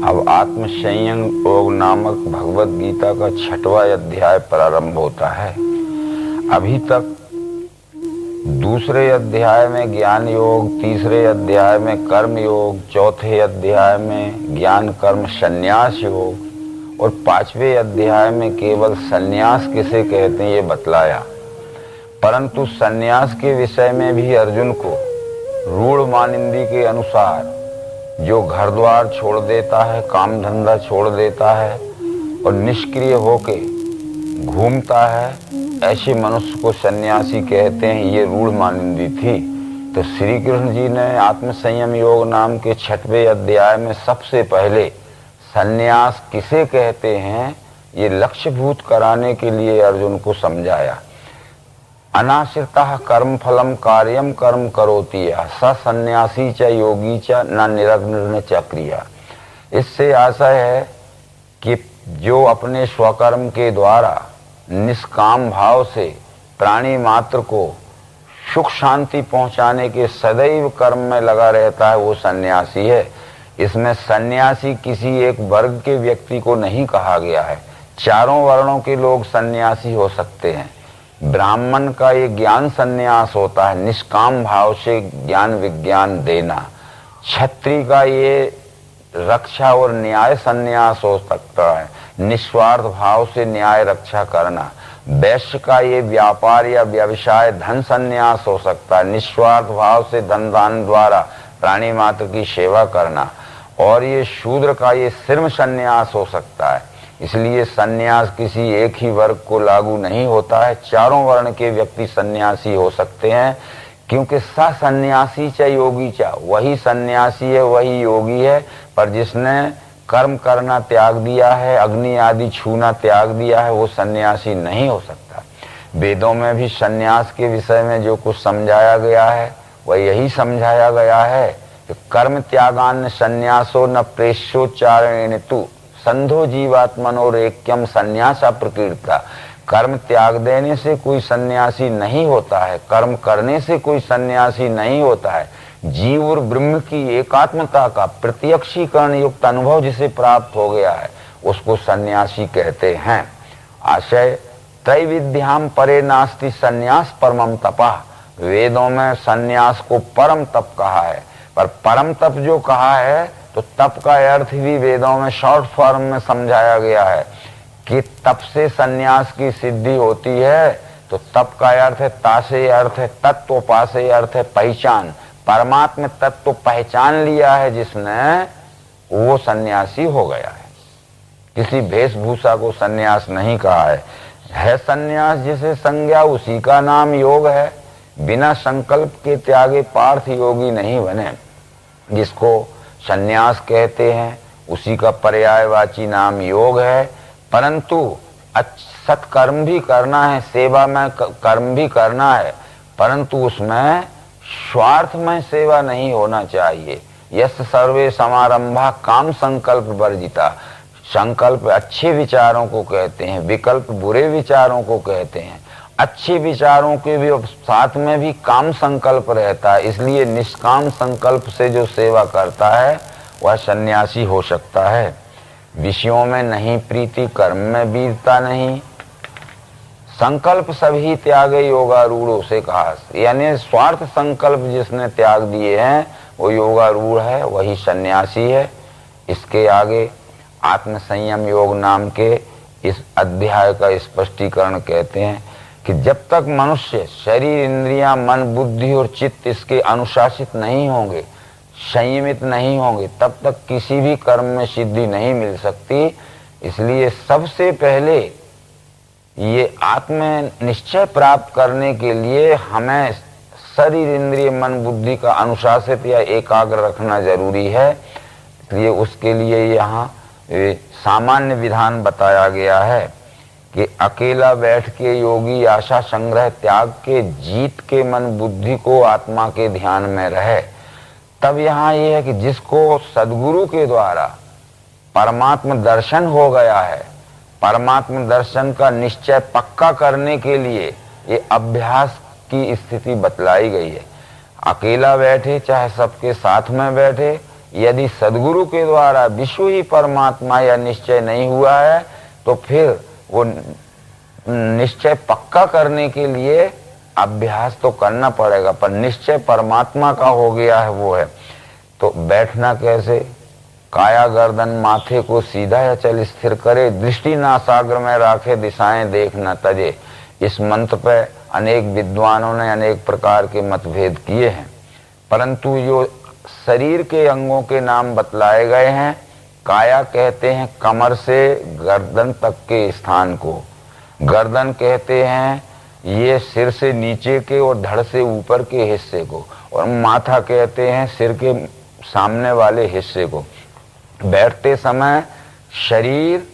अब आत्मसंयम योग नामक भगवत गीता का 6वां अध्याय प्रारंभ होता है। अभी तक दूसरे अध्याय में ज्ञान योग, तीसरे अध्याय में कर्म योग, चौथे अध्याय में ज्ञान कर्म संन्यास योग और 5वें अध्याय में केवल संन्यास किसे कहते हैं ये बतलाया। परंतु संन्यास के विषय में भी अर्जुन को रूढ़ मानिंदी के अनुसार जो घर द्वार छोड़ देता है, काम धंधा छोड़ देता है और निष्क्रिय होके घूमता है, ऐसे मनुष्य को सन्यासी कहते हैं, ये रूढ़ मानिंदी थी। तो श्री कृष्ण जी ने आत्म संयम योग नाम के 6वें अध्याय में सबसे पहले सन्यास किसे कहते हैं ये लक्ष्यभूत कराने के लिए अर्जुन को समझाया। अनाश्रितः कर्म फलम कार्यम कर्म करोति स सन्यासी च योगी च न निरग्न च क्रिया। इससे आशय है कि जो अपने स्वकर्म के द्वारा निष्काम भाव से प्राणी मात्र को सुख शांति पहुंचाने के सदैव कर्म में लगा रहता है वो सन्यासी है। इसमें सन्यासी किसी एक वर्ग के व्यक्ति को नहीं कहा गया है, चारों वर्णों के लोग सन्यासी हो सकते हैं। ब्राह्मण का ये ज्ञान सन्यास होता है, निष्काम भाव से ज्ञान विज्ञान देना। क्षत्रिय का ये रक्षा और न्याय सन्यास हो सकता है, निस्वार्थ भाव से न्याय रक्षा करना। वैश्य का ये व्यापार या व्यवसाय धन सन्यास हो सकता है, निस्वार्थ भाव से धन दान द्वारा प्राणी मात्र की सेवा करना। और ये शूद्र का ये सिर्फ सन्यास हो सकता है। इसलिए सन्यास किसी एक ही वर्ग को लागू नहीं होता है, चारों वर्ण के व्यक्ति सन्यासी हो सकते हैं। क्योंकि स सन्यासी च योगी च, वही सन्यासी है वही योगी है, पर जिसने कर्म करना त्याग दिया है, अग्नि आदि छूना त्याग दिया है, वो सन्यासी नहीं हो सकता। वेदों में भी सन्यास के विषय में जो कुछ समझाया गया है वह यही समझाया गया है कि कर्म त्यागान सन्यासो न प्रेष्योच्चारण तु संधो जीवात्मनोर एक्यम संन्यासा प्रकीर्ता। कर्म त्याग देने से कोई सन्यासी नहीं होता है, कर्म करने से कोई सन्यासी नहीं होता है। जीव और ब्रह्म की एकात्मता का प्रत्यक्षीकरण युक्त अनुभव जिसे प्राप्त हो गया है उसको सन्यासी कहते हैं। आशय त्रैविद्याम परे नास्ति संन्यास परमम तपा। वेदों में संन्यास को परम तप कहा है, पर परम तप जो कहा है तो तप का अर्थ भी वेदों में शॉर्ट फॉर्म में समझाया गया है कि तप से सन्यास की सिद्धि होती है। तो तप का अर्थ है तासे अर्थ है तत्व, पासे अर्थ है पहचान। परमात्मा तत्व पहचान लिया है जिसने, वो सन्यासी हो गया है। किसी वेशभूषा को सन्यास नहीं कहा है सन्यास जिसे संज्ञा उसी का नाम योग है। बिना संकल्प के त्यागे पार्थ योगी नहीं बने। जिसको सन्यास कहते हैं उसी का पर्यायवाची नाम योग है। परंतु सत्कर्म भी करना है, सेवा में कर्म भी करना है, परंतु उसमें स्वार्थ में सेवा नहीं होना चाहिए। यस सर्वे समारंभा काम संकल्प वर्जिता। संकल्प अच्छे विचारों को कहते हैं, विकल्प बुरे विचारों को कहते हैं। अच्छे विचारों के भी साथ में भी काम संकल्प रहता है, इसलिए निष्काम संकल्प से जो सेवा करता है वह सन्यासी हो सकता है। विषयों में नहीं प्रीति, कर्म में वीरता नहीं, संकल्प सभी त्यागे योगारूढ़ से कहा। यानी स्वार्थ संकल्प जिसने त्याग दिए हैं वो योगारूढ़ है, वही सन्यासी है। इसके आगे आत्म संयम योग नाम के इस अध्याय का स्पष्टीकरण कहते हैं कि जब तक मनुष्य शरीर, इंद्रियां, मन, बुद्धि और चित्त इसके अनुशासित नहीं होंगे, संयमित नहीं होंगे, तब तक किसी भी कर्म में सिद्धि नहीं मिल सकती। इसलिए सबसे पहले ये आत्म निश्चय प्राप्त करने के लिए हमें शरीर, इंद्रिय, मन, बुद्धि का अनुशासित या एकाग्र रखना जरूरी है। इसलिए उसके लिए यहाँ सामान्य विधान बताया गया है कि अकेला बैठ के योगी आशा संग्रह त्याग के जीत के मन बुद्धि को आत्मा के ध्यान में रहे। तब यहाँ ये है कि जिसको सदगुरु के द्वारा परमात्म दर्शन हो गया है, परमात्म दर्शन का निश्चय पक्का करने के लिए ये अभ्यास की स्थिति बतलाई गई है। अकेला बैठे चाहे सबके साथ में बैठे, यदि सदगुरु के द्वारा विश्व ही परमात्मा या निश्चय नहीं हुआ है तो फिर वो निश्चय पक्का करने के लिए अभ्यास तो करना पड़ेगा, पर निश्चय परमात्मा का हो गया है वो है। तो बैठना कैसे? काया गर्दन माथे को सीधा या चल स्थिर करे, दृष्टि नासाग्र में राखे, दिशाएं देख न तजे। इस मंत्र पे अनेक विद्वानों ने अनेक प्रकार के मतभेद किए हैं, परंतु जो शरीर के अंगों के नाम बतलाए गए हैं, काया कहते हैं कमर से गर्दन तक के स्थान को, गर्दन कहते हैं ये सिर से नीचे के और धड़ से ऊपर के हिस्से को, और माथा कहते हैं सिर के सामने वाले हिस्से को। बैठते समय शरीर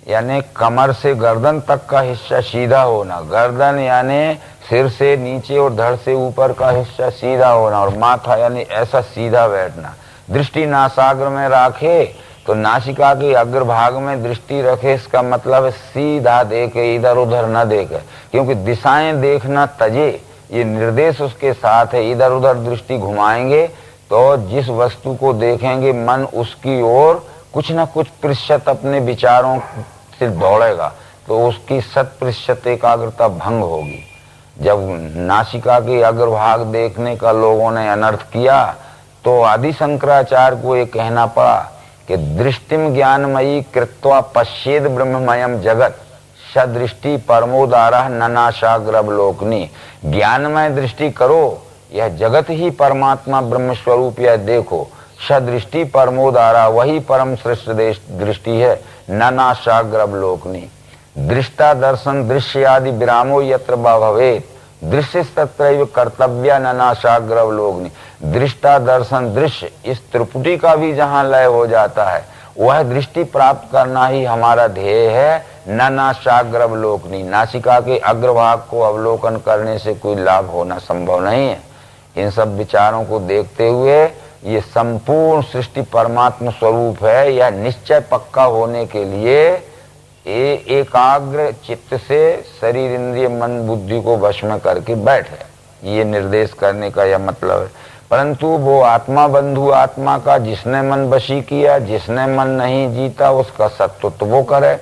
यानी कमर से गर्दन तक का हिस्सा सीधा होना, गर्दन यानी सिर से नीचे और धड़ से ऊपर का हिस्सा सीधा होना, और माथा यानी ऐसा सीधा बैठना। दृष्टि नासाग्र में राखे तो नासिका के अग्रभाग में दृष्टि रखे, इसका मतलब है सीधा देखे, इधर उधर न देखे, क्योंकि दिशाएं देखना तजे ये निर्देश उसके साथ है। इधर उधर दृष्टि घुमाएंगे तो जिस वस्तु को देखेंगे मन उसकी ओर कुछ न कुछ प्रतिशत अपने विचारों से दौड़ेगा, तो उसकी 100% एकाग्रता भंग होगी। जब नासिका के अग्रभाग देखने का लोगों ने अनर्थ किया तो आदि शंकराचार्य को ये कहना पड़ा कि दृष्टिम ज्ञानमयी कृत्वा पश्येद ब्रह्ममयम जगत सदृष्टि परमोदारा ननाशाग्रवलोकनी। ज्ञानमय दृष्टि करो, यह जगत ही परमात्मा ब्रह्म स्वरूप यह देखो। सदृष्टि परमोदारा वही परम श्रेष्ठ दृष्टि है, ननाशाग्रवलोकनी। दृष्टा दर्शन दृश्य आदि विरामो यत्र भवेत्, दृश्य तत्रैव कर्तव्य ननाशाग्रवलोकनी। दृष्टा दर्शन दृश्य इस त्रिपुटी का भी जहाँ लय हो जाता है, वह दृष्टि प्राप्त करना ही हमारा ध्येय है। ननाशाग्रवलोकनी, नासिका के अग्रभाग को अवलोकन करने से कोई लाभ होना संभव नहीं है। इन सब विचारों को देखते हुए ये संपूर्ण सृष्टि परमात्मा स्वरूप है, यह निश्चय पक्का होने के लिए एकाग्र चित्त से शरीर इंद्रिय मन बुद्धि को वश में करके बैठे, ये निर्देश करने का यह मतलब है। परंतु वो आत्मा बंधु आत्मा का जिसने मन वशी किया, जिसने मन नहीं जीता, उसका सत्व तो वो करे।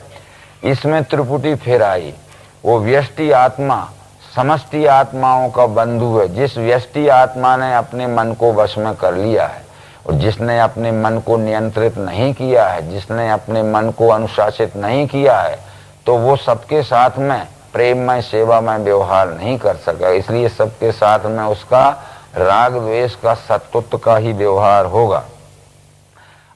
इसमें त्रिपुटी फिर आई। वो व्यष्टि आत्मा समष्टि आत्माओं का बंधु है। जिस व्यष्टि आत्मा ने अपने मन को वश में कर लिया है और जिसने अपने मन को नियंत्रित नहीं किया है, जिसने अपने मन को अनुशासित नहीं किया है, तो वो सबके साथ में प्रेममय सेवामय व्यवहार नहीं कर सका। इसलिए सबके साथ में उसका राग द्वेष का सत्वत्व का ही व्यवहार होगा।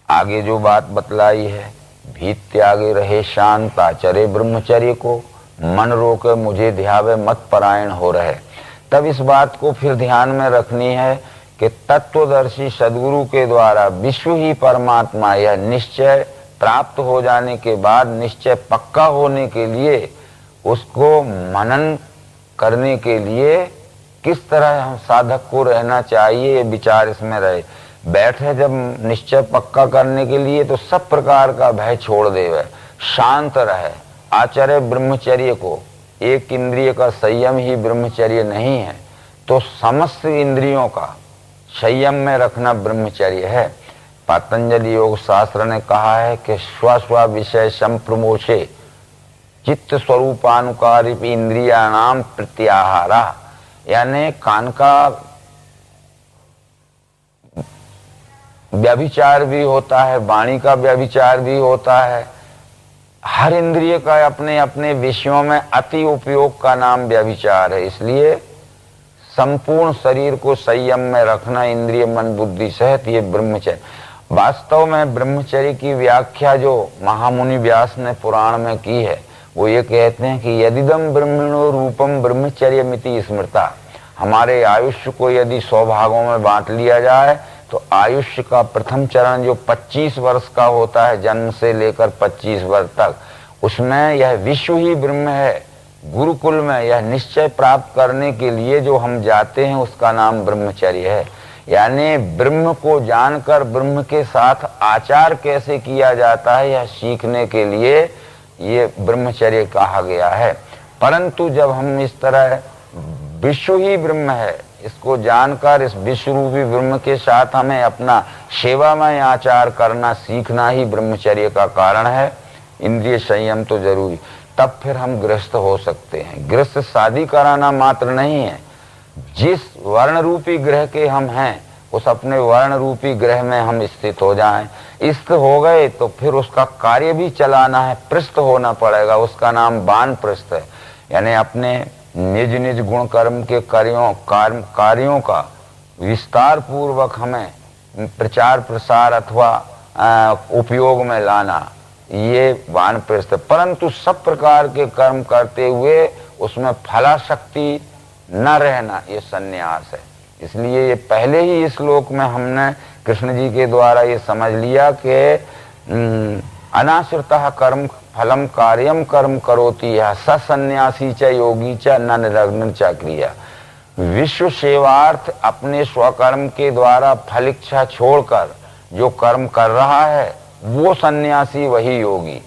आगे जो बात बतलाई है, भीत त्यागे रहे शांत आचरे ब्रह्मचर्य को, मन रोके मुझे ध्यावे मत परायण हो रहे। तब इस बात को फिर ध्यान में रखनी है कि तत्वदर्शी सदगुरु के द्वारा विश्व ही परमात्मा यह निश्चय प्राप्त हो जाने के बाद निश्चय पक्का होने के लिए उसको मनन करने के लिए किस तरह हम साधक को रहना चाहिए, ये विचार इसमें रहे। बैठे जब निश्चय पक्का करने के लिए तो सब प्रकार का भय छोड़ देवे, शांत रहे, आचर्य ब्रह्मचर्य को। एक इंद्रिय का संयम ही ब्रह्मचर्य नहीं है, तो समस्त इंद्रियों का संयम में रखना ब्रह्मचर्य है। पतंजलि योग शास्त्र ने कहा है कि स्व विषय संप्रमोषे चित्त स्वरूपानुकारी इंद्रिया नाम प्रत्याहारा, यानी कान का व्यभिचार भी होता है, वाणी का व्यभिचार भी होता है। हर इंद्रिय का अपने अपने विषयों में अति उपयोग का नाम व्यभिचार है। इसलिए संपूर्ण शरीर को संयम में रखना इंद्रिय मन बुद्धि सहित ये ब्रह्मचर्य। वास्तव में ब्रह्मचर्य की व्याख्या जो महामुनि व्यास ने पुराण में की है, वो ये कहते हैं कि यदिदम ब्रह्मणो रूपम ब्रह्मचर्यमिति स्मृता। हमारे आयुष्य को यदि 100 भागों में बांट लिया जाए तो आयुष्य का प्रथम चरण जो 25 वर्ष का होता है, जन्म से लेकर 25 वर्ष तक, उसमें यह विश्व ही ब्रह्म है। गुरुकुल में यह निश्चय प्राप्त करने के लिए जो हम जाते हैं उसका नाम ब्रह्मचर्य है। यानी ब्रह्म को जानकर ब्रह्म के साथ आचार कैसे किया जाता है यह सीखने के लिए ये ब्रह्मचर्य कहा गया है। परंतु जब हम इस तरह विश्व ही ब्रह्म है इसको जानकर इस विश्व रूपी ब्रह्म के साथ हमें अपना सेवामय आचार करना सीखना ही ब्रह्मचर्य का कारण है। इंद्रिय संयम तो जरूरी, तब फिर हम गृहस्थ हो सकते हैं। गृहस्थ शादी कराना मात्र नहीं है, जिस वर्ण रूपी ग्रह के हम हैं उस अपने वर्ण रूपी ग्रह में हम स्थित हो जाएं। स्थित हो गए तो फिर उसका कार्य भी चलाना है, पृष्ठ होना पड़ेगा, उसका नाम वानप्रस्थ है। यानी अपने निज निज गुण कर्म के कार्यों का विस्तार पूर्वक हमें प्रचार प्रसार अथवा उपयोग में लाना, ये वानप्रस्थ। परंतु सब प्रकार के कर्म करते हुए उसमें फलाशक्ति न रहना ये सन्यास है। इसलिए ये पहले ही इस श्लोक में हमने कृष्ण जी के द्वारा ये समझ लिया कि अनाश्रितः कर्म फलम कार्यम कर्म करोति यह सन्यासी च योगी च न निरग्न च क्रिया। विश्व सेवार्थ अपने स्वकर्म के द्वारा फल इच्छा छोड़कर जो कर्म कर रहा है वो सन्यासी वही योगी।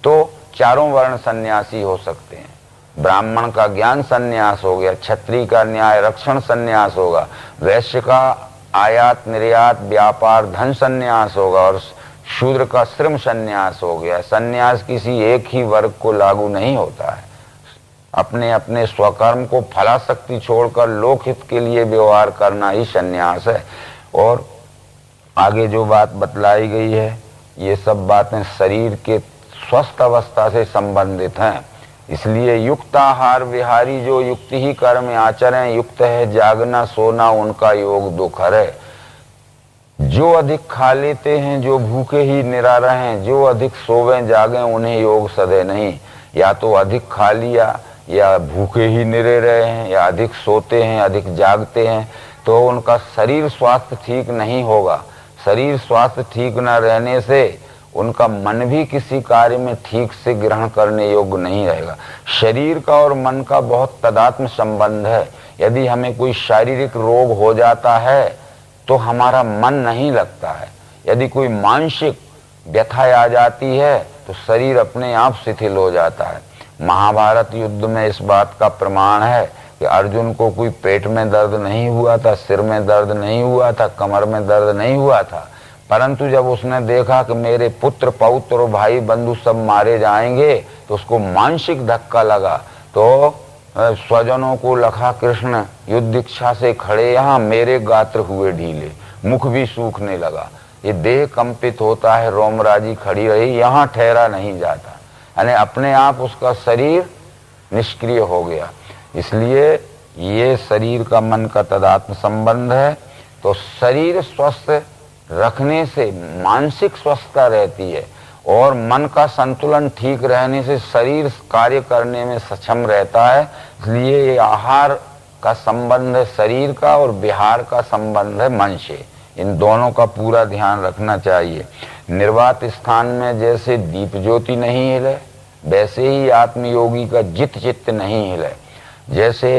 तो चारों वर्ण सन्यासी हो सकते हैं। ब्राह्मण का ज्ञान सन्यास हो गया, क्षत्रिय का न्याय रक्षण सन्यास होगा, वैश्य का आयात निर्यात व्यापार धन सन्यास होगा और शूद्र का श्रम सन्यास हो गया। सन्यास किसी एक ही वर्ग को लागू नहीं होता है। अपने अपने स्वकर्म को फलाशक्ति छोड़कर लोकहित के लिए व्यवहार करना ही सन्यास है। और आगे जो बात बतलाई गई है ये सब बातें शरीर के स्वस्थ अवस्था से संबंधित हैं। इसलिए युक्त आहार विहारी जो युक्त ही कर्म आचरें, युक्त है जागना सोना उनका योग दुखर है। जो अधिक खा लेते हैं जो भूखे ही निरा रहें, जो अधिक सोवें जागें उन्हें योग सदे नहीं। या तो अधिक खा लिया या भूखे ही निरे रहे हैं या अधिक सोते हैं अधिक जागते हैं तो उनका शरीर स्वास्थ्य ठीक नहीं होगा। शरीर स्वास्थ्य ठीक न रहने से उनका मन भी किसी कार्य में ठीक से ग्रहण करने योग्य नहीं रहेगा। शरीर का और मन का बहुत तदात्म संबंध है। यदि हमें कोई शारीरिक रोग हो जाता है तो हमारा मन नहीं लगता है। यदि कोई मानसिक व्यथा आ जाती है तो शरीर अपने आप शिथिल हो जाता है। महाभारत युद्ध में इस बात का प्रमाण है कि अर्जुन को कोई पेट में दर्द नहीं हुआ था, सिर में दर्द नहीं हुआ था, कमर में दर्द नहीं हुआ था, परंतु जब उसने देखा कि मेरे पुत्र पौत्र और भाई बंधु सब मारे जाएंगे तो उसको मानसिक धक्का लगा। तो स्वजनों को लखा कृष्ण युद्ध इच्छा से खड़े यहाँ, मेरे गात्र हुए ढीले, मुख भी सूखने लगा, ये देह कंपित होता है, रोमराजी खड़ी रही, यहाँ ठहरा नहीं जाता। यानी अपने आप उसका शरीर निष्क्रिय हो गया। इसलिए ये शरीर का मन का तदात्म संबंध है। तो शरीर स्वस्थ रखने से मानसिक स्वस्थता रहती है और मन का संतुलन ठीक रहने से शरीर कार्य करने में सक्षम रहता है। इसलिए ये आहार का संबंध है शरीर का और विहार का संबंध है मन से। इन दोनों का पूरा ध्यान रखना चाहिए। निर्वात स्थान में जैसे दीप ज्योति नहीं हिले वैसे ही आत्मयोगी का जित चित्त नहीं हिले। जैसे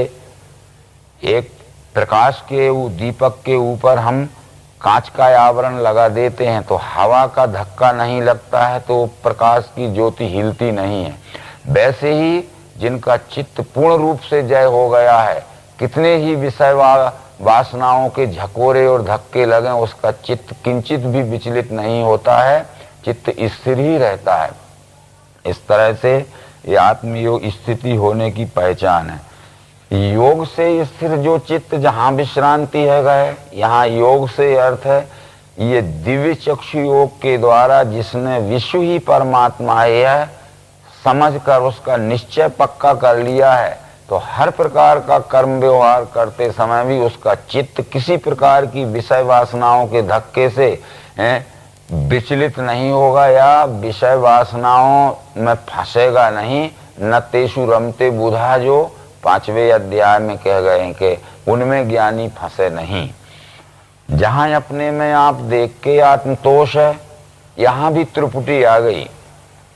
एक प्रकाश के दीपक के ऊपर हम कांच का आवरण लगा देते हैं तो हवा का धक्का नहीं लगता है तो प्रकाश की ज्योति हिलती नहीं है। वैसे ही जिनका चित्त पूर्ण रूप से जय हो गया है, कितने ही विषय वासनाओं के झकोरे और धक्के लगे, उसका चित्त किंचित भी विचलित नहीं होता है, चित्त स्थिर ही रहता है। इस तरह से ये आत्मयोग स्थिति होने की पहचान है। योग से स्थिर जो चित्त जहाँ विश्रांति है गए, यहाँ योग से अर्थ है ये दिव्य चक्षु योग के द्वारा जिसने विश्व ही परमात्मा है यह समझकर उसका निश्चय पक्का कर लिया है तो हर प्रकार का कर्म व्यवहार करते समय भी उसका चित्त किसी प्रकार की विषय वासनाओं के धक्के से विचलित नहीं होगा या विषय वासनाओं में फंसेगा नहीं। न तेषु रमते बुधा जो 5वें अध्याय में कह गए हैं कि उनमें ज्ञानी फंसे नहीं। जहां अपने में आप देख के आत्मतोष है, यहाँ भी त्रिपुटी आ गई।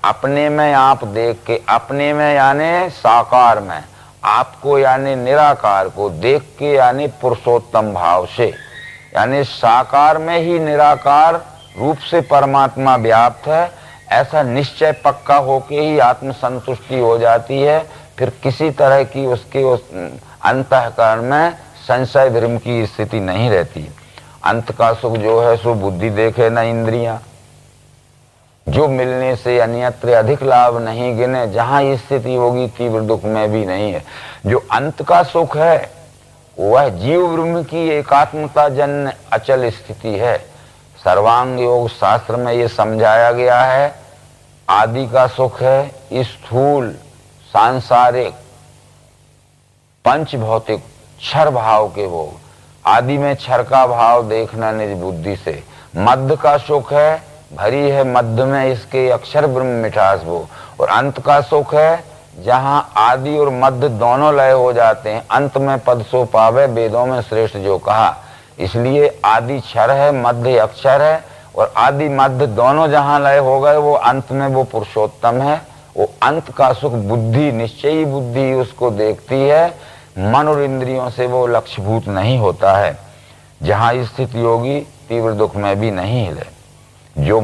अपने में आप देख के, अपने में यानी साकार में, आपको यानी निराकार को देख के यानी पुरुषोत्तम भाव से, यानी साकार में ही निराकार रूप से परमात्मा व्याप्त है, ऐसा निश्चय पक्का होके ही आत्म संतुष्टि हो जाती है। फिर किसी तरह की उसके उस अंतःकरण में संशय धर्म की स्थिति नहीं रहती। अंत का सुख जो है सो बुद्धि देखे न इंद्रियां, जो मिलने से अन्यत्र अधिक लाभ नहीं गिने, जहां स्थिति होगी तीव्र दुख में भी नहीं है। जो अंत का सुख है वह जीव ब्रह्म की एकात्मता जन्य अचल स्थिति है। सर्वांग योग शास्त्र में ये समझाया गया है, आदि का सुख है स्थूल सांसारिक पंच भौतिक क्षर भाव के भोग, आदि में क्षर का भाव देखना निज बुद्धि से। मध्य का सुख है, भरी है मध्य में इसके अक्षर ब्रह्म मिठास वो, और अंत का सुख है जहां आदि और मध्य दोनों लय हो जाते हैं। अंत में पद सो पावे, वेदों में श्रेष्ठ जो कहा। इसलिए आदि क्षर है, मध्य अक्षर है, और आदि मध्य दोनों जहां लय हो गए वो अंत में वो पुरुषोत्तम है। वो अंत का सुख बुद्धि, निश्चयी बुद्धि उसको देखती है, मन और इंद्रियों से वो लक्ष्यभूत नहीं होता है। जहां स्थिति होगी तीव्र दुख में भी नहीं हिले। जो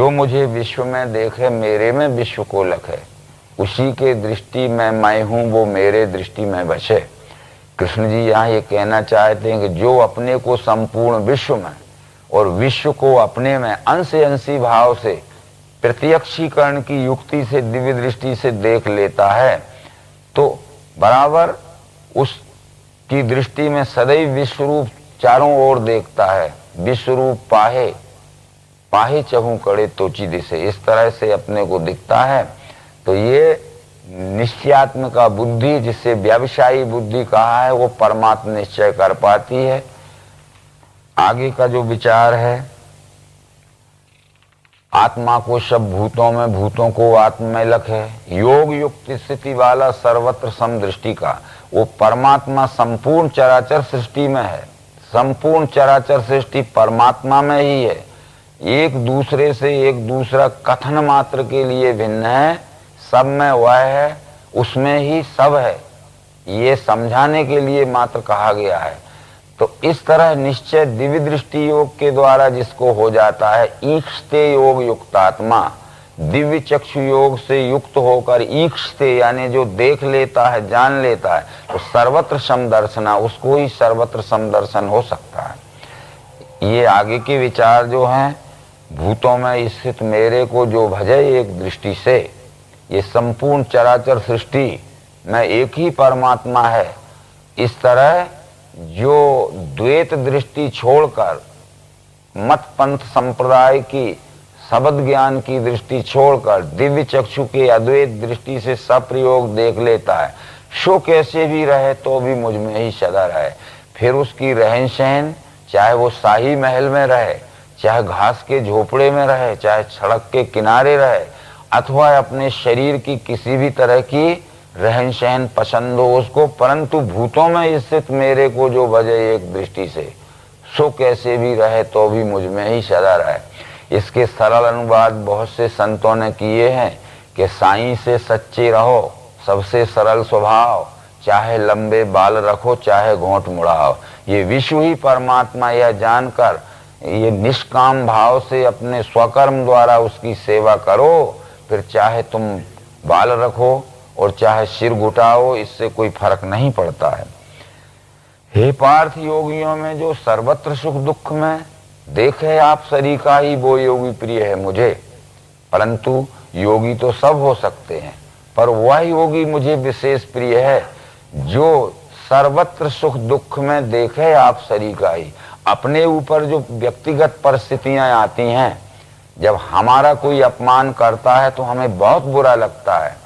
मुझे विश्व में देखे, मेरे में विश्व को लखे, उसी के दृष्टि में मैं हूं, वो मेरे दृष्टि में बचे। कृष्ण जी यहाँ ये कहना चाहते हैं कि जो अपने को संपूर्ण विश्व में और विश्व को अपने में अंश अंशी भाव से प्रत्यक्षीकरण की युक्ति से दिव्य दृष्टि से देख लेता है, तो बराबर उसकी दृष्टि में सदैव विश्वरूप चारों ओर देखता है। विश्वरूप पाहे पाहे चहु कड़े तोची दिसे, इस तरह से अपने को दिखता है। तो ये निश्चयात्मिका बुद्धि, जिसे व्यवसायी बुद्धि कहा है, वो परमात्मा निश्चय कर पाती है। आगे का जो विचार है, आत्मा को सब भूतों में, भूतों को आत्मा में लखे। योग युक्त स्थिति वाला सर्वत्र समदृष्टि का, वो परमात्मा संपूर्ण चराचर सृष्टि में है। संपूर्ण चराचर सृष्टि परमात्मा में ही है। एक दूसरे से एक दूसरा कथन मात्र के लिए भिन्न है, सब में वह है, उसमें ही सब है, ये समझाने के लिए मात्र कहा गया है। तो इस तरह निश्चय दिव्य दृष्टि योग के द्वारा जिसको हो जाता है, ईक्षते योग युक्तात्मा, दिव्य चक्षु योग से युक्त होकर ईक्षते यानी जो देख लेता है, जान लेता है, तो सर्वत्र समदर्शना, उसको ही सर्वत्र समदर्शन हो सकता है। ये आगे के विचार जो हैं, भूतों में स्थित मेरे को जो भजे एक दृष्टि से, ये संपूर्ण चराचर सृष्टि में एक ही परमात्मा है। इस तरह जो द्वैत दृष्टि छोड़कर मत पंथ संप्रदाय की शब्द ज्ञान की दृष्टि छोड़कर दिव्य चक्षु के अद्वैत दृष्टि से सप्रयोग देख लेता है, सो कैसे भी रहे तो भी मुझ में ही सदा रहे। फिर उसकी रहन सहन, चाहे वो शाही महल में रहे, चाहे घास के झोपड़े में रहे, चाहे सड़क के किनारे रहे, अथवा अपने शरीर की किसी भी तरह की रहन सहन पसंद हो उसको, परंतु भूतों में स्थित मेरे को जो भजे एक दृष्टि से, सो कैसे भी रहे तो भी मुझ में ही सदा रहे। इसके सरल अनुवाद बहुत से संतों ने किए हैं कि साईं से सच्चे रहो, सबसे सरल स्वभाव, चाहे लंबे बाल रखो, चाहे घोंट मुड़ाओ। ये विश्व ही परमात्मा यह जानकर ये निष्काम भाव से अपने स्वकर्म द्वारा उसकी सेवा करो, फिर चाहे तुम बाल रखो और चाहे सिर घुटाओ, इससे कोई फर्क नहीं पड़ता है। हे पार्थ, योगियों में जो सर्वत्र सुख दुख में देखे आप सरीका ही, वो योगी प्रिय है मुझे। परंतु योगी तो सब हो सकते हैं, पर वह योगी मुझे विशेष प्रिय है जो सर्वत्र सुख दुख में देखे आप सरीका ही। अपने ऊपर जो व्यक्तिगत परिस्थितियां आती हैं, जब हमारा कोई अपमान करता है तो हमें बहुत बुरा लगता है,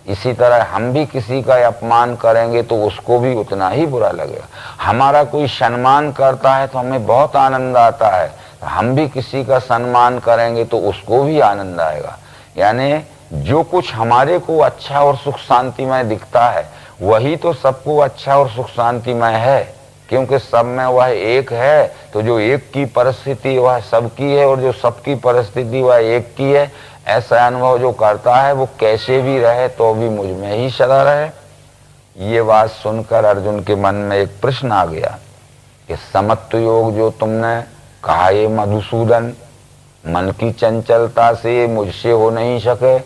इसी तरह हम भी किसी का अपमान करेंगे तो उसको भी उतना ही बुरा लगेगा। हमारा कोई सम्मान करता है तो हमें बहुत आनंद आता है, हम भी किसी का सम्मान करेंगे तो उसको भी आनंद आएगा। यानी जो कुछ हमारे को अच्छा और सुख शांतिमय दिखता है, वही तो सबको अच्छा और सुख शांतिमय है। क्योंकि सब में वह एक है, तो जो एक की परिस्थिति वह सबकी है और जो सबकी परिस्थिति वह एक की है, ऐसा अनुभव जो करता है वो कैसे भी रहे तो भी मुझ में ही सदा रहे। ये बात सुनकर अर्जुन के मन में एक प्रश्न आ गया कि समत्व योग जो तुमने कहा, ये मधुसूदन मन की चंचलता से मुझसे हो नहीं सके,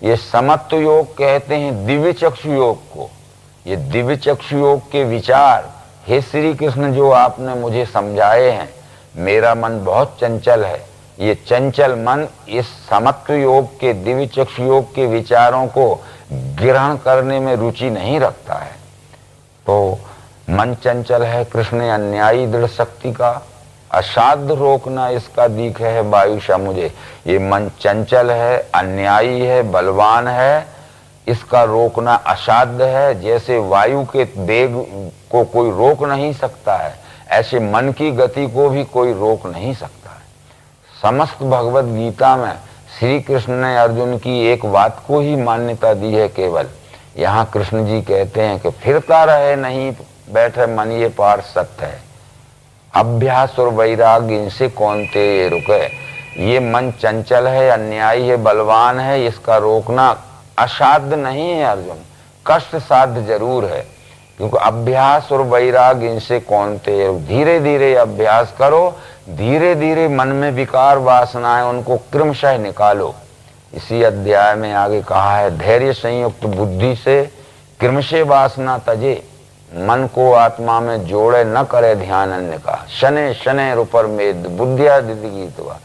ये समत्व योग कहते हैं दिव्य चक्षु योग को। ये दिव्य चक्षु योग के विचार हे श्री कृष्ण जो आपने मुझे समझाए हैं, मेरा मन बहुत चंचल है। ये चंचल मन इस समत्व योग के दिव्य चक्षु योग के विचारों को ग्रहण करने में रुचि नहीं रखता है। तो मन चंचल है, कृष्ण ने अन्यायी दृढ़ शक्ति का असाध्य रोकना इसका दीख है वायुषा मुझे। ये मन चंचल है, अन्यायी है, बलवान है, इसका रोकना असाध्य है। जैसे वायु के वेग को कोई रोक नहीं सकता है, ऐसे मन की गति को भी कोई रोक नहीं सकता है। समस्त भगवत गीता में श्री कृष्ण ने अर्जुन की एक बात को ही मान्यता दी है केवल। यहाँ कृष्ण जी कहते हैं कि फिरता रहे नहीं बैठे मन ये पार सत्य है, अभ्यास और वैराग्य इनसे कौन ते रुके। ये मन चंचल है, अन्यायी है, बलवान है, इसका रोकना असाध्य नहीं है अर्जुन, कष्ट साध्य जरूर है। क्योंकि अभ्यास और वैराग्य इनसे कौन ते, धीरे धीरे अभ्यास करो, धीरे धीरे मन में विकार वासनाएं उनको क्रमशः निकालो। इसी अध्याय में आगे कहा है, धैर्य संयुक्त बुद्धि से क्रमशः वासना तजे, मन को आत्मा में जोड़े न करे ध्यान अन्य का, शनै शनै रूपर मेद बुद्धिया दिदिगीतवा।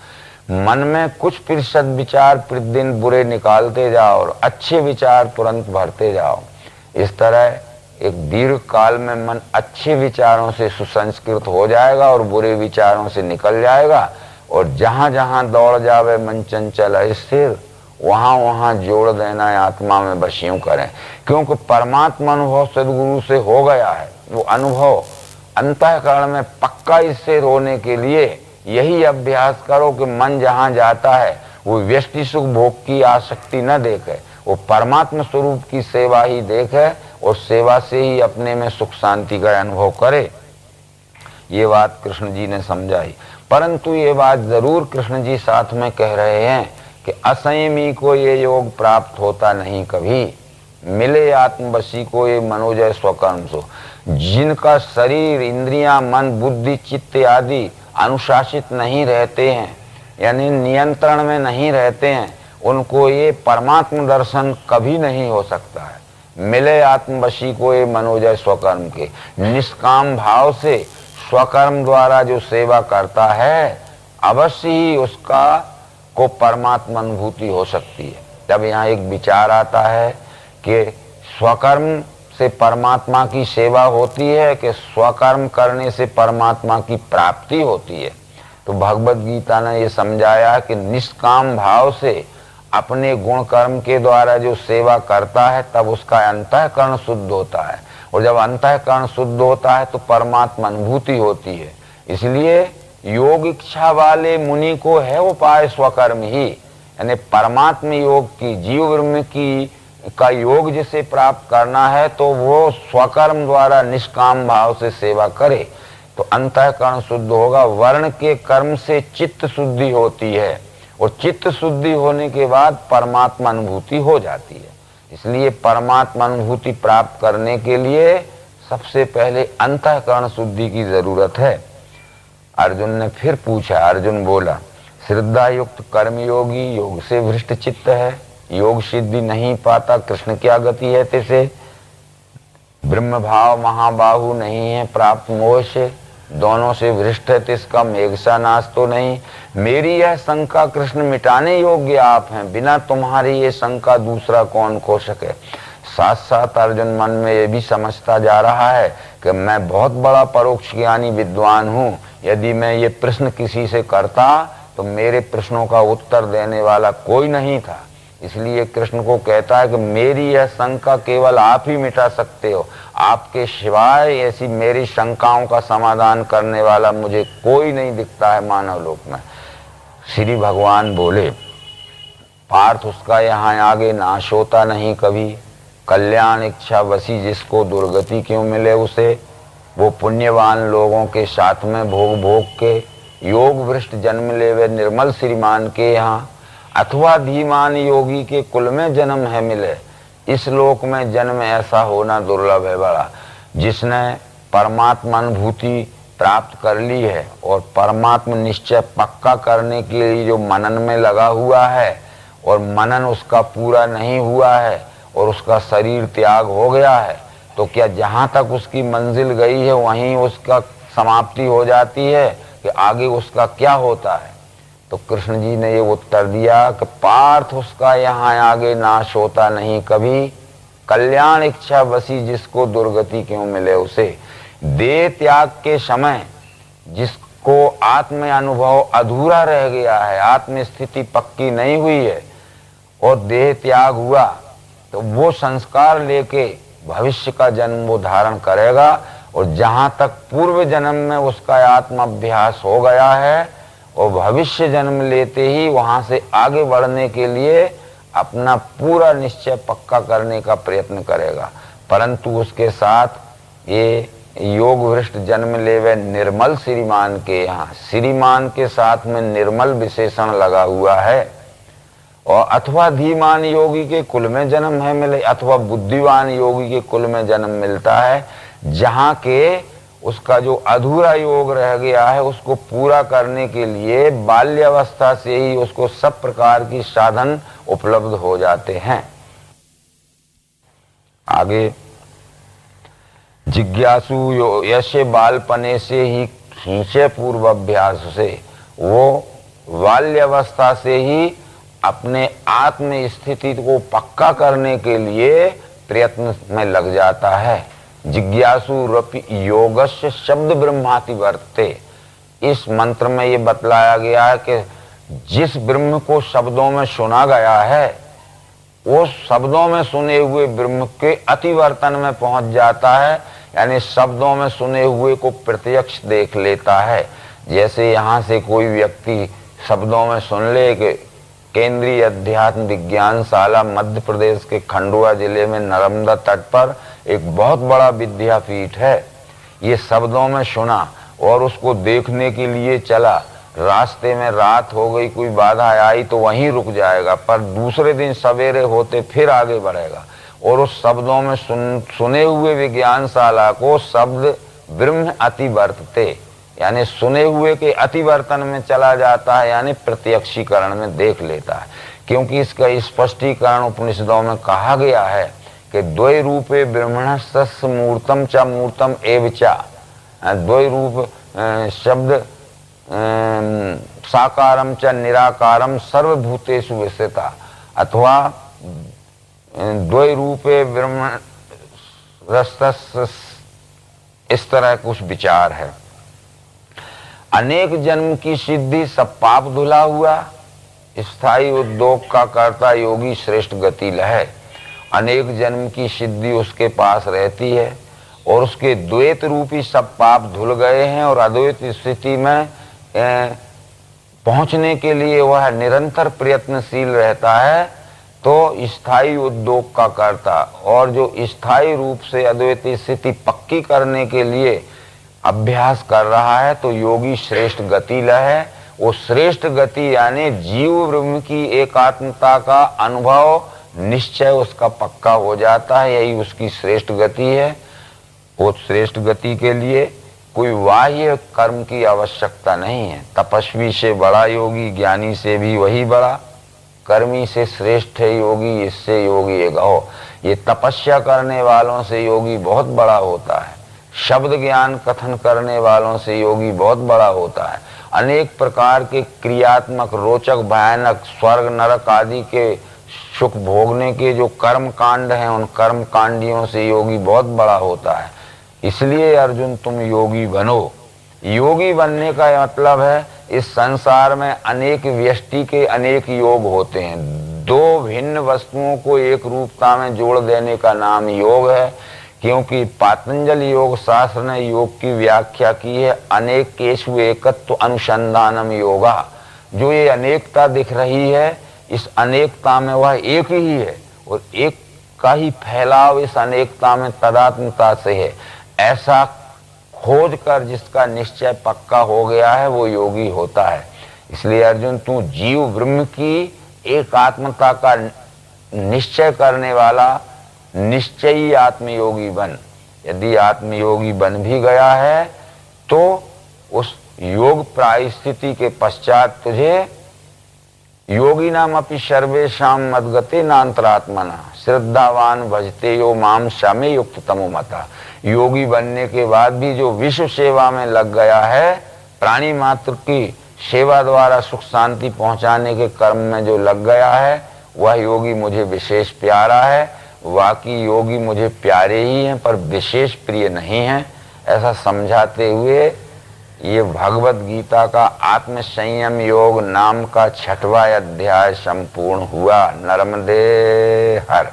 मन में कुछ प्रतिशत विचार प्रतिदिन बुरे निकालते जाओ और अच्छे विचार तुरंत भरते जाओ। इस तरह एक दीर्घ काल में मन अच्छे विचारों से सुसंस्कृत हो जाएगा और बुरे विचारों से निकल जाएगा। और जहां जहां दौड़ जावे मन चंचल स्थिर, वहां वहां जोड़ देना है आत्मा में बस यूं करें। क्योंकि परमात्मा अनुभव सदगुरु से हो गया है, वो अनुभव अंतःकरण में पक्का स्थिर होने के लिए यही अभ्यास करो कि मन जहां जाता है वो व्यष्टि सुख भोग की आसक्ति न देखे, वो परमात्मा स्वरूप की सेवा ही देखे और सेवा से ही अपने में सुख शांति का अनुभव करे। ये बात कृष्ण जी ने समझाई। परंतु ये बात जरूर कृष्ण जी साथ में कह रहे हैं कि असंयमी को ये योग प्राप्त होता नहीं कभी, मिले आत्मवशी को ये मनोजय स्वकर्म सो। जिनका शरीर, इंद्रियां, मन, बुद्धि, चित्त आदि अनुशासित नहीं रहते हैं, यानी नियंत्रण में नहीं रहते हैं, उनको ये परमात्म दर्शन कभी नहीं हो सकता है। मिले आत्मवशी को ये मनोजय स्वकर्म के, निष्काम भाव से स्वकर्म द्वारा जो सेवा करता है अवश्य ही उसका को परमात्मा अनुभूति हो सकती है। जब यहाँ एक विचार आता है कि स्वकर्म से परमात्मा की सेवा होती है कि स्वकर्म करने से परमात्मा की प्राप्ति होती है, तो भगवत गीता ने ये समझाया कि निष्काम भाव से अपने गुण कर्म के द्वारा जो सेवा करता है तब उसका अंतःकरण शुद्ध होता है, और जब अंतःकरण शुद्ध होता है तो परमात्मा अनुभूति होती है। इसलिए योग इच्छा वाले मुनि को है उपाय स्वकर्म ही, यानी परमात्म योग की, जीव ब्रह्म की का योग जिसे प्राप्त करना है तो वो स्वकर्म द्वारा निष्काम भाव से सेवा करे तो अंतःकरण शुद्ध होगा। वर्ण के कर्म से चित्त शुद्धि होती है और चित्त शुद्धि होने के बाद परमात्मा अनुभूति हो जाती है। इसलिए परमात्मा अनुभूति प्राप्त करने के लिए सबसे पहले अंतःकरण शुद्धि की जरूरत है। अर्जुन ने फिर पूछा, अर्जुन बोला, श्रद्धा युक्त कर्मयोगी योग से भ्रष्ट चित्त है, योग सिद्धि नहीं पाता, कृष्ण क्या गति है तिसे। ब्रह्म भाव महाबाहु नहीं है प्राप्त मोह से, दोनों से भ्रष्ट है तिसका मेघसा नाश तो नहीं। मेरी यह शंका कृष्ण मिटाने योग्य आप हैं, बिना तुम्हारी ये शंका दूसरा कौन खो सके। साथ साथ अर्जुन मन में ये भी समझता जा रहा है कि मैं बहुत बड़ा परोक्ष ज्ञानी विद्वान हूँ, यदि मैं ये प्रश्न किसी से करता तो मेरे प्रश्नों का उत्तर देने वाला कोई नहीं था। इसलिए कृष्ण को कहता है कि मेरी यह शंका केवल आप ही मिटा सकते हो, आपके सिवाय ऐसी मेरी शंकाओं का समाधान करने वाला मुझे कोई नहीं दिखता है मानव लोक में। श्री भगवान बोले, पार्थ उसका यहाँ आगे नाश होता नहीं कभी, कल्याण इच्छा वसी जिसको दुर्गति क्यों मिले उसे। वो पुण्यवान लोगों के साथ में भोग भोग के योग भ्रष्ट जन्म लेवे निर्मल श्रीमान के यहाँ, अथवा धीमान योगी के कुल में जन्म है मिले। इस लोक में जन्म ऐसा होना दुर्लभ है बड़ा। जिसने परमात्मा अनुभूति प्राप्त कर ली है और परमात्मा निश्चय पक्का करने के लिए जो मनन में लगा हुआ है और मनन उसका पूरा नहीं हुआ है और उसका शरीर त्याग हो गया है, तो क्या जहाँ तक उसकी मंजिल गई है वहीं उसका समाप्ति हो जाती है कि आगे उसका क्या होता है? तो कृष्ण जी ने ये उत्तर दिया कि पार्थ उसका यहाँ आगे नाश होता नहीं कभी, कल्याण इच्छा बसी जिसको दुर्गति क्यों मिले उसे। देह त्याग के समय जिसको आत्म अनुभव अधूरा रह गया है, आत्म स्थिति पक्की नहीं हुई है और देह त्याग हुआ, तो वो संस्कार लेके भविष्य का जन्म वो धारण करेगा। और जहां तक पूर्व जन्म में उसका आत्म अभ्यास हो गया है और भविष्य जन्म लेते ही वहां से आगे बढ़ने के लिए अपना पूरा निश्चय पक्का करने का प्रयत्न करेगा। परंतु उसके साथ ये योग भ्रष्ट जन्म लेवे निर्मल श्रीमान के यहाँ, श्रीमान के साथ में निर्मल विशेषण लगा हुआ है। और अथवा धीमान योगी के कुल में जन्म है मिले, अथवा बुद्धिवान योगी के कुल में जन्म मिलता है, जहाँ के उसका जो अधूरा योग रह गया है उसको पूरा करने के लिए बाल्यावस्था से ही उसको सब प्रकार की साधन उपलब्ध हो जाते हैं। आगे जिज्ञासु यश बालपने से ही खींचे पूर्वाभ्यास से, वो बाल्यावस्था से ही अपने आत्म स्थिति को पक्का करने के लिए प्रयत्न में लग जाता है। जिज्ञासु रपि योगस्य शब्द ब्रह्माति वर्ते। इस मंत्र में ये बतलाया गया है कि जिस ब्रह्म को शब्दों में सुना गया है वो शब्दों में सुने हुए ब्रह्म के अतिवर्तन में पहुंच जाता है, यानी शब्दों में सुने हुए को प्रत्यक्ष देख लेता है। जैसे यहाँ से कोई व्यक्ति शब्दों में सुन ले कि केंद्रीय अध्यात्म विज्ञान शाला मध्य प्रदेश के खंडवा जिले में नर्मदा तट पर एक बहुत बड़ा विद्यापीठ है, ये शब्दों में सुना और उसको देखने के लिए चला, रास्ते में रात हो गई, कोई बाधा आई तो वहीं रुक जाएगा, पर दूसरे दिन सवेरे होते फिर आगे बढ़ेगा और उस शब्दों में सुने हुए विज्ञानशाला को शब्द ब्रह्म अतिवर्तते, यानी सुने हुए के अतिवर्तन में चला जाता है, यानी प्रत्यक्षीकरण में देख लेता है। क्योंकि इसका स्पष्टीकरण उपनिषदों में कहा गया है कि द्वय रूपे ब्रह्मण सस्य मूर्तम च मूर्तम एव च, द्वय रूप शब्द साकारम च निराकारम सर्वभूतेषु विस्थिता, अथवा द्वय रूपे ब्रह्म रस्तस्य, इस तरह कुछ विचार है। अनेक जन्म की सिद्धि सब पाप धुला हुआ, स्थायी उद्योग का कर्ता योगी श्रेष्ठ गति लहे। अनेक जन्म की सिद्धि उसके पास रहती है और उसके द्वैत रूपी सब पाप धुल गए हैं और अद्वैत स्थिति में पहुंचने के लिए वह निरंतर प्रयत्नशील रहता है। तो स्थायी उद्योग का कर्ता और जो स्थायी रूप से अद्वैत स्थिति पक्की करने के लिए अभ्यास कर रहा है, तो योगी श्रेष्ठ गति लहे। वो श्रेष्ठ गति यानी जीव ब्रह्म की एकात्मता का अनुभव निश्चय उसका पक्का हो जाता है, यही उसकी श्रेष्ठ गति है। वो श्रेष्ठ गति के लिए कोई बाह्य कर्म की आवश्यकता नहीं है। तपस्वी से बड़ा योगी, ज्ञानी से भी वही बड़ा, कर्मी से श्रेष्ठ है योगी, इससे योगी एक हो। ये तपस्या करने वालों से योगी बहुत बड़ा होता है, शब्द ज्ञान कथन करने वालों से योगी बहुत बड़ा होता है। अनेक प्रकार के क्रियात्मक रोचक भयानक स्वर्ग नरक आदि के सुख भोगने के जो कर्म कांड हैं, उन कर्म कांडियों से योगी बहुत बड़ा होता है। इसलिए अर्जुन तुम योगी बनो। योगी बनने का मतलब है इस संसार में अनेक व्यष्टि के अनेक योग होते हैं, दो भिन्न वस्तुओं को एक रूपता में जोड़ देने का नाम योग है। क्योंकि पातंजल योग शास्त्र ने योग की व्याख्या की है अनेकेषु एकत्व अनुसंधानम योगा। जो ये अनेकता दिख रही है, इस अनेकता में वह एक ही है और एक का ही फैलाव इस अनेकता में तदात्मता से है। ऐसा खोज कर जिसका निश्चय पक्का हो गया है वो योगी होता है। इसलिए अर्जुन, तू जीव ब्रह्म की एकात्मता का निश्चय करने वाला निश्चयी आत्मयोगी बन। यदि आत्मयोगी बन भी गया है तो उस योग प्रायस्थिति के पश्चात तुझे योगी नाम अपि सर्वेषां मद्गते नान्तरात्मना श्रद्धावान भजते यो माम शमे युक्त तमो मता। योगी बनने के बाद भी जो विश्व सेवा में लग गया है, प्राणी मात्र की सेवा द्वारा सुख शांति पहुंचाने के कर्म में जो लग गया है, वह योगी मुझे विशेष प्यारा है। बाकी योगी मुझे प्यारे ही हैं पर विशेष प्रिय नहीं हैं। ऐसा समझाते हुए ये भगवत गीता का आत्म संयम योग नाम का 6वां अध्याय संपूर्ण हुआ। नर्मदे हर।